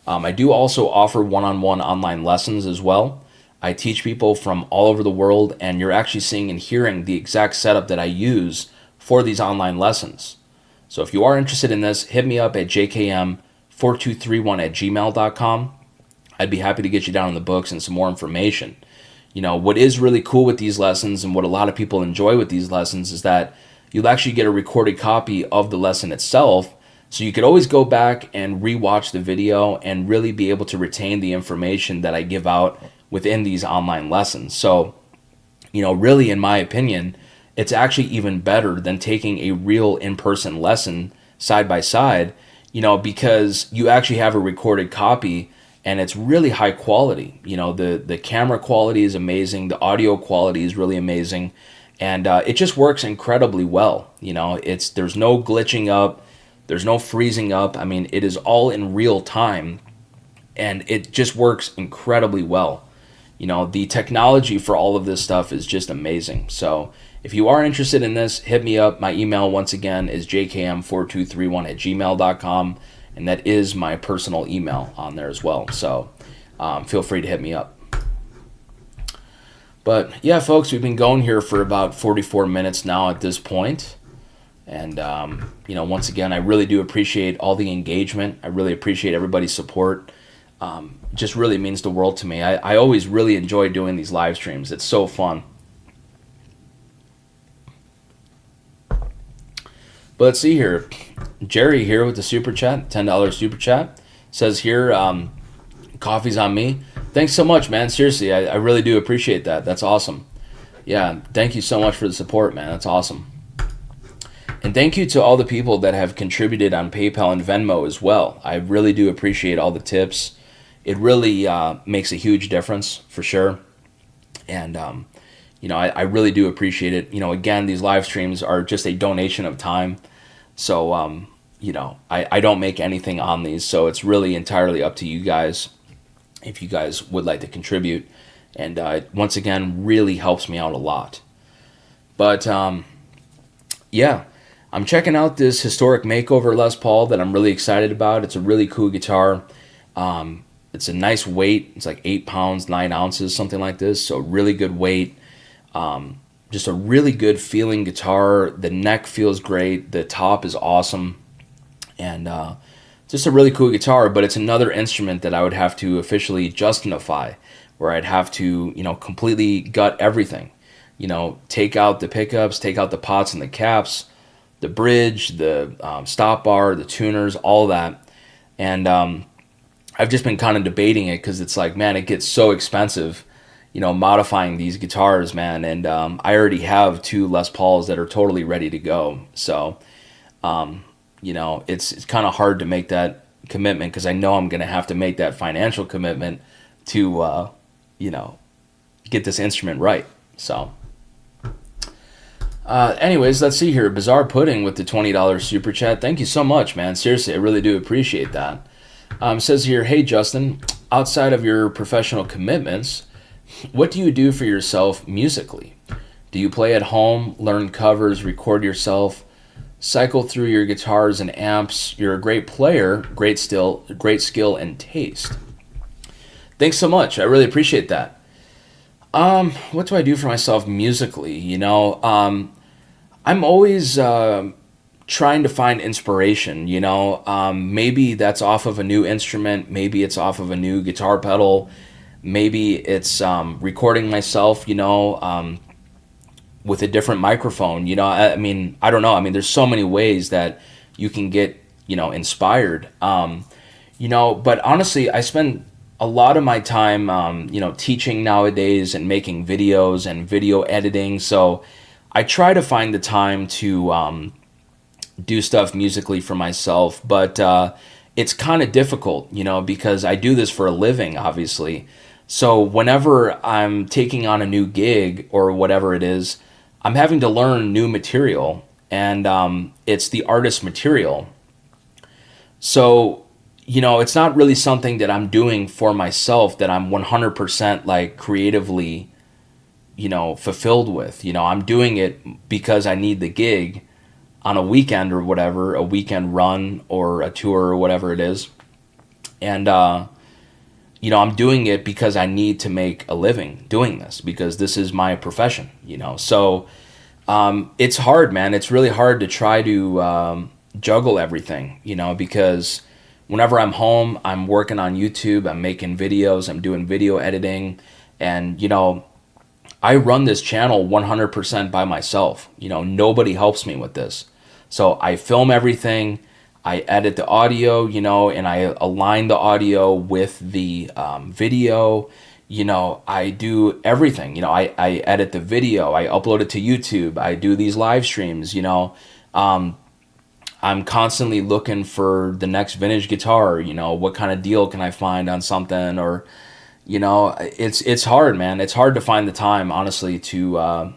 I do also offer one-on-one online lessons as well. I teach people from all over the world, and you're actually seeing and hearing the exact setup that I use for these online lessons. So if you are interested in this, hit me up at jkm4231@gmail.com. I'd be happy to get you down in the books and some more information. What is really cool with these lessons and what a lot of people enjoy with these lessons is that you'll actually get a recorded copy of the lesson itself. So you could always go back and rewatch the video and really be able to retain the information that I give out within these online lessons. So, really, in my opinion, it's actually even better than taking a real in-person lesson side by side, because you actually have a recorded copy and it's really high quality. The camera quality is amazing. The audio quality is really amazing. And it just works incredibly well. There's no glitching up. There's no freezing up. I mean, it is all in real time, and it just works incredibly well. The technology for all of this stuff is just amazing. So if you are interested in this, hit me up. My email, once again, is jkm4231@gmail.com, and that is my personal email on there as well. So feel free to hit me up. But yeah, folks, we've been going here for about 44 minutes now at this point. And, once again, I really do appreciate all the engagement. I really appreciate everybody's support. Just really means the world to me. I always really enjoy doing these live streams. It's so fun. But let's see here. Jerry here with the super chat, $10 super chat, says here, coffee's on me. Thanks so much, man. Seriously, I really do appreciate that. That's awesome. Yeah, thank you so much for the support, man. That's awesome. And thank you to all the people that have contributed on PayPal and Venmo as well. I really do appreciate all the tips. It really makes a huge difference for sure. And, I really do appreciate it. Again, these live streams are just a donation of time. So, I don't make anything on these, so it's really entirely up to you guys if you guys would like to contribute. And once again, really helps me out a lot. But yeah, I'm checking out this historic makeover Les Paul that I'm really excited about. It's a really cool guitar. It's a nice weight. It's like 8 pounds, 9 ounces, something like this. So really good weight. Just a really good feeling guitar. The neck feels great. The top is awesome. And just a really cool guitar, but it's another instrument that I would have to officially justify, where I'd have to, completely gut everything. Take out the pickups, take out the pots and the caps, the bridge, the stop bar, the tuners, all that. And I've just been kind of debating it because it's like, man, it gets so expensive, modifying these guitars, man. And I already have 2 Les Pauls that are totally ready to go. So, it's kind of hard to make that commitment because I know I'm going to have to make that financial commitment to, get this instrument right. So, anyways, let's see here. Bizarre Pudding with the $20 super chat. Thank you so much, man. Seriously, I really do appreciate that. Says here, hey, Justin, outside of your professional commitments, what do you do for yourself musically? Do you play at home, learn covers, record yourself, cycle through your guitars and amps? You're a great player, great skill and taste. Thanks so much. I really appreciate that. What do I do for myself musically? I'm always trying to find inspiration, maybe that's off of a new instrument, maybe it's off of a new guitar pedal, maybe it's recording myself, with a different microphone, I don't know. There's so many ways that you can get, inspired, but honestly, I spend a lot of my time, teaching nowadays and making videos and video editing. So I try to find the time to do stuff musically for myself, but it's kind of difficult, because I do this for a living, obviously. So whenever I'm taking on a new gig or whatever it is, I'm having to learn new material, and it's the artist material. So, it's not really something that I'm doing for myself that I'm 100% like creatively, fulfilled with. I'm doing it because I need the gig on a weekend or whatever, a weekend run or a tour or whatever it is. And, I'm doing it because I need to make a living doing this, because this is my profession, So it's hard, man. It's really hard to try to juggle everything, because whenever I'm home, I'm working on YouTube, I'm making videos, I'm doing video editing, and, I run this channel 100% by myself. Nobody helps me with this. So I film everything, I edit the audio, and I align the audio with the video. I do everything. I edit the video, I upload it to YouTube, I do these live streams. I'm constantly looking for the next vintage guitar. What kind of deal can I find on something, or it's hard, man. It's hard to find the time, honestly, to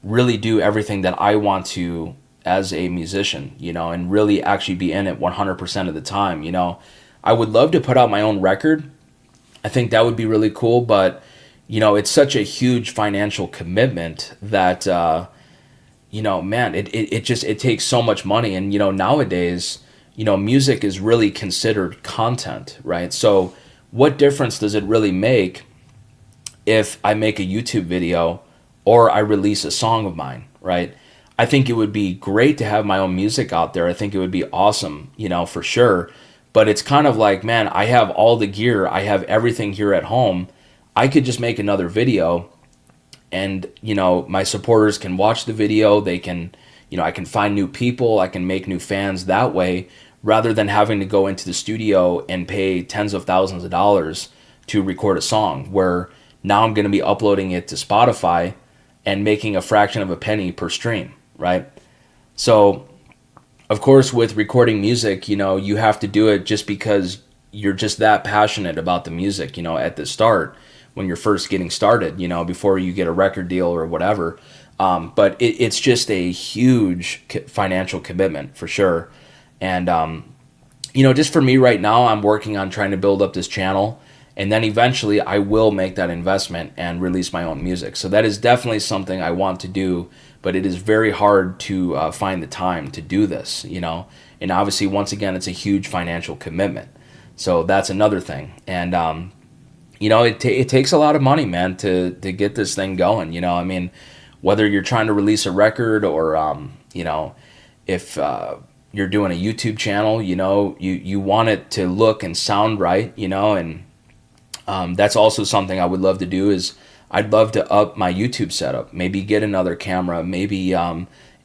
really do everything that I want to as a musician, and really actually be in it 100% of the time. I would love to put out my own record. I think that would be really cool, but it's such a huge financial commitment that man, it takes so much money. And nowadays, music is really considered content, right? So what difference does it really make if I make a YouTube video or I release a song of mine, right? I think it would be great to have my own music out there. I think it would be awesome, for sure. But it's kind of like, man, I have all the gear. I have everything here at home. I could just make another video, and, my supporters can watch the video. They can, I can find new people. I can make new fans that way, rather than having to go into the studio and pay tens of thousands of dollars to record a song, where now I'm going to be uploading it to Spotify and making a fraction of a penny per stream, right? So, of course, with recording music, you have to do it just because you're just that passionate about the music, at the start, when you're first getting started, before you get a record deal or whatever. But it's just a huge financial commitment, for sure. And just for me right now, I'm working on trying to build up this channel, and then eventually I will make that investment and release my own music. So that is definitely something I want to do, but it is very hard to find the time to do this, And obviously, once again, it's a huge financial commitment. So that's another thing. And it takes a lot of money, man, to get this thing going. I mean, whether you're trying to release a record or if you're doing a YouTube channel, you want it to look and sound right, and that's also something I would love to do. Is I'd love to up my YouTube setup, maybe get another camera, maybe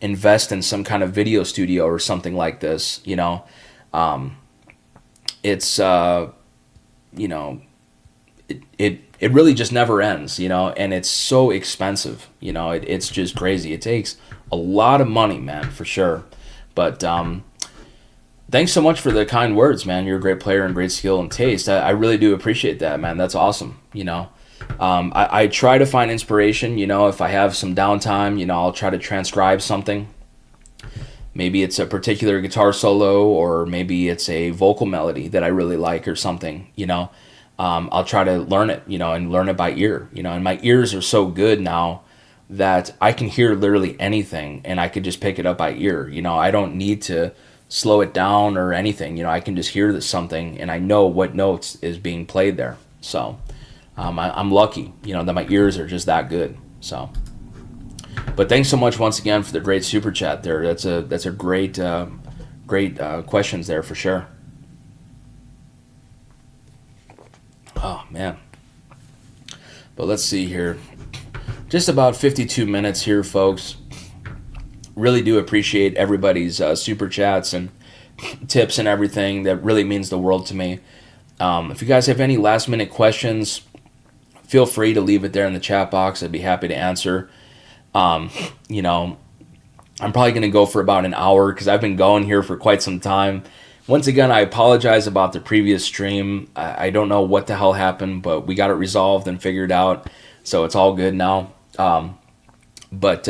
invest in some kind of video studio or something like this. It's it really just never ends, and it's so expensive. It's just crazy. It takes a lot of money, man, for sure. But thanks so much for the kind words, man. You're a great player and great skill and taste. I really do appreciate that, man. That's awesome. I try to find inspiration. If I have some downtime, I'll try to transcribe something. Maybe it's a particular guitar solo, or maybe it's a vocal melody that I really like or something. I'll try to learn it, and learn it by ear. And my ears are so good now that I can hear literally anything, and I could just pick it up by ear. I don't need to slow it down or anything. I can just hear something, and I know what notes is being played there. So I'm lucky, that my ears are just that good. So, but thanks so much once again for the great super chat there. That's a great questions there for sure. Oh man. But let's see here. Just about 52 minutes here, folks. Really do appreciate everybody's super chats and tips and everything. That really means the world to me. If you guys have any last minute questions, feel free to leave it there in the chat box. I'd be happy to answer. I'm probably going to go for about an hour because I've been going here for quite some time. Once again, I apologize about the previous stream. I don't know what the hell happened, but we got it resolved and figured out, so it's all good now. But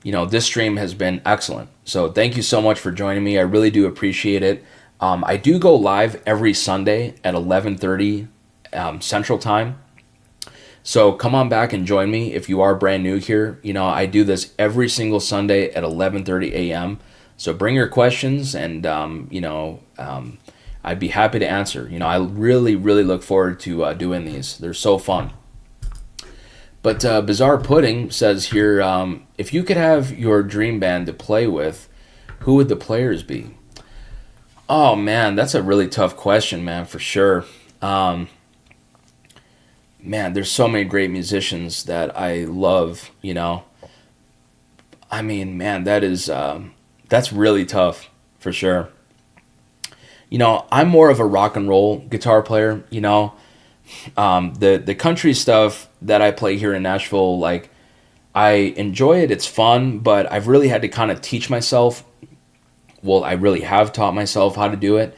this stream has been excellent. So thank you so much for joining me. I really do appreciate it. I do go live every Sunday at 11:30 Central Time. So come on back and join me if you are brand new here. I do this every single Sunday at 11:30 a.m. So bring your questions, and I'd be happy to answer. I really, really look forward to doing these. They're so fun. But Bizarre Pudding says here, if you could have your dream band to play with, who would the players be? Oh man, that's a really tough question, man, for sure. Man, there's so many great musicians that I love. I mean, man, that's really tough for sure. I'm more of a rock and roll guitar player. The country stuff that I play here in Nashville, like, I enjoy it. It's fun, but I've really had to kind of teach myself. Well, I really have taught myself how to do it,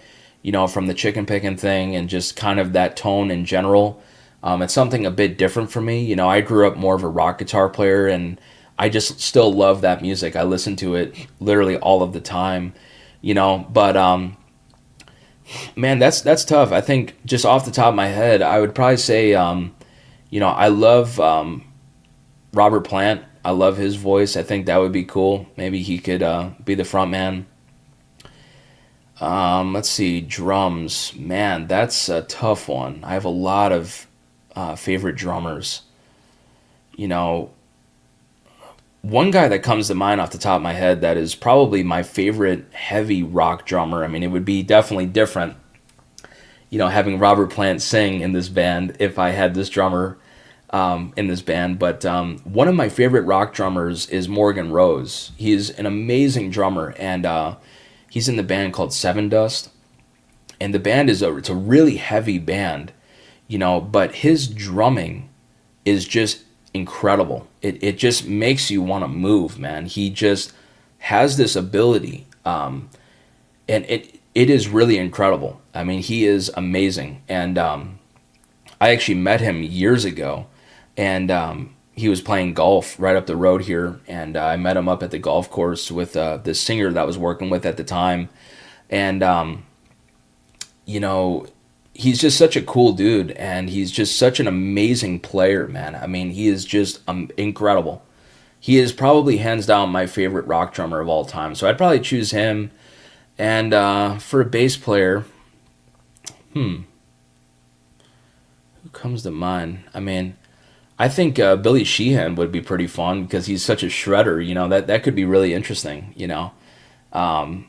from the chicken picking thing and just kind of that tone in general. It's something a bit different for me. I grew up more of a rock guitar player, and I just still love that music. I listen to it literally all of the time, but man, that's tough. I think just off the top of my head, I would probably say, I love Robert Plant. I love his voice. I think that would be cool. Maybe he could be the front man. Let's see, drums. Man, that's a tough one. I have a lot of favorite drummers. One guy that comes to mind off the top of my head that is probably my favorite heavy rock drummer. I mean, it would be definitely different, having Robert Plant sing in this band if I had this drummer in this band. But one of my favorite rock drummers is Morgan Rose. He's an amazing drummer, and he's in the band called Seven Dust. And the band it's a really heavy band, but his drumming is just incredible. It just makes you want to move, man. He just has this ability, and it is really incredible. I mean, he is amazing. And I actually met him years ago, and he was playing golf right up the road here, and I met him up at the golf course with this singer that I was working with at the time. And you know, he's just such a cool dude, and he's just such an amazing player, man. I mean, he is just incredible. He is probably hands down my favorite rock drummer of all time. So I'd probably choose him. And for a bass player, who comes to mind? I mean, I think Billy Sheehan would be pretty fun because he's such a shredder. That could be really interesting. Um,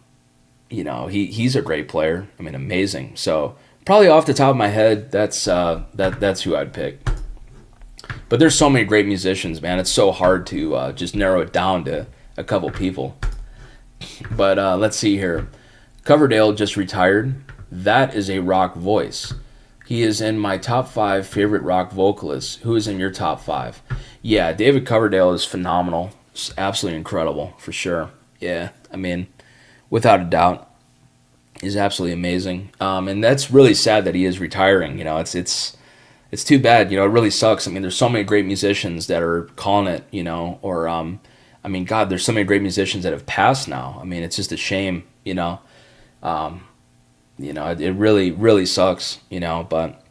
he's a great player. I mean, amazing. So probably off the top of my head, that's who I'd pick. But there's so many great musicians, man. It's so hard to just narrow it down to a couple people. But let's see here. Coverdale just retired. That is a rock voice. He is in my top 5 favorite rock vocalists. Who is in your top 5? Yeah, David Coverdale is phenomenal. It's absolutely incredible, for sure. Yeah, I mean, without a doubt, he's absolutely amazing. And that's really sad that he is retiring. It's too bad. It really sucks. I mean, there's so many great musicians that are calling it. Or I mean, God, there's so many great musicians that have passed now. I mean, it's just a shame. It really, really sucks. But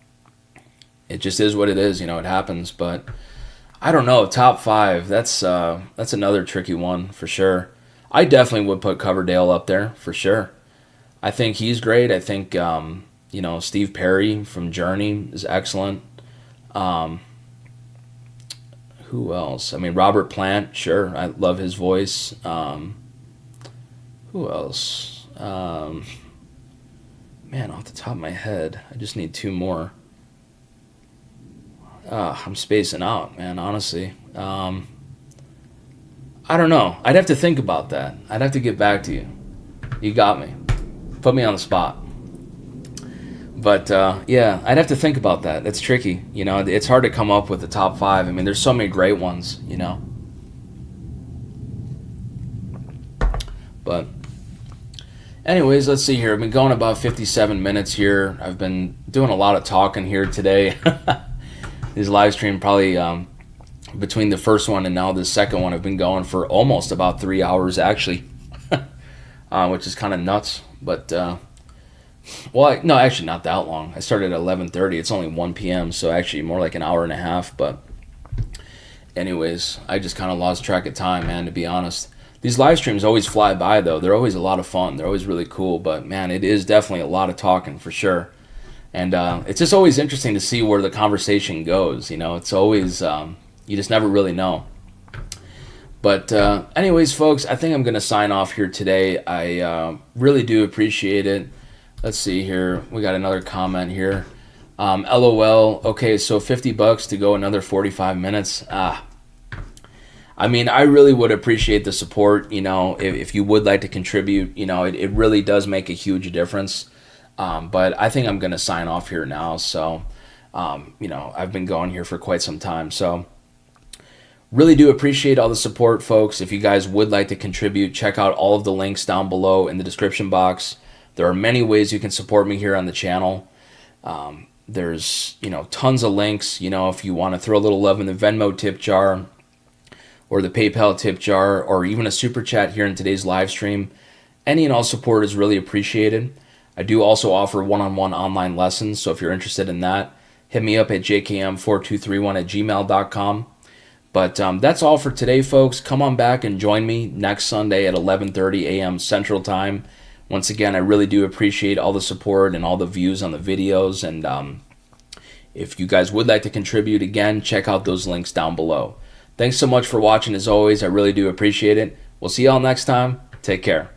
it just is what it is. It happens. But I don't know. Top 5. That's another tricky one for sure. I definitely would put Coverdale up there for sure. I think he's great. I think Steve Perry from Journey is excellent. Who else? I mean, Robert Plant, sure. I love his voice. Who else? Man, off the top of my head, I just need 2 more. I'm spacing out, man, honestly. I don't know. I'd have to think about that. I'd have to get back to you. You got me. Put me on the spot. But yeah, I'd have to think about that. That's tricky. It's hard to come up with the top 5. I mean, there's so many great ones. But anyways, let's see here. I've been going about 57 minutes here. I've been doing a lot of talking here today. This live stream probably between the first one and now the second one, I've been going for almost about 3 hours actually, which is kind of nuts. But no, actually not that long. I started at 11:30. It's only 1 p.m., so actually more like an hour and a half. But anyways, I just kind of lost track of time, man, to be honest. These live streams always fly by, though. They're always a lot of fun. They're always really cool. But, man, it is definitely a lot of talking for sure. And it's just always interesting to see where the conversation goes. It's always, you just never really know. But anyways, folks, I think I'm going to sign off here today. I really do appreciate it. Let's see here. We got another comment here. LOL. Okay, so $50 to go another 45 minutes. I mean, I really would appreciate the support. If you would like to contribute, it really does make a huge difference. But I think I'm going to sign off here now. So, I've been going here for quite some time. So, really do appreciate all the support, folks. If you guys would like to contribute, check out all of the links down below in the description box. There are many ways you can support me here on the channel. There's, tons of links. If you want to throw a little love in the Venmo tip jar or the PayPal tip jar or even a super chat here in today's live stream, any and all support is really appreciated. I do also offer one-on-one online lessons, so if you're interested in that, hit me up at jkm4231@gmail.com. But that's all for today, folks. Come on back and join me next Sunday at 11:30 a.m. Central Time. Once again, I really do appreciate all the support and all the views on the videos. And if you guys would like to contribute, again, check out those links down below. Thanks so much for watching as always. I really do appreciate it. We'll see y'all next time. Take care.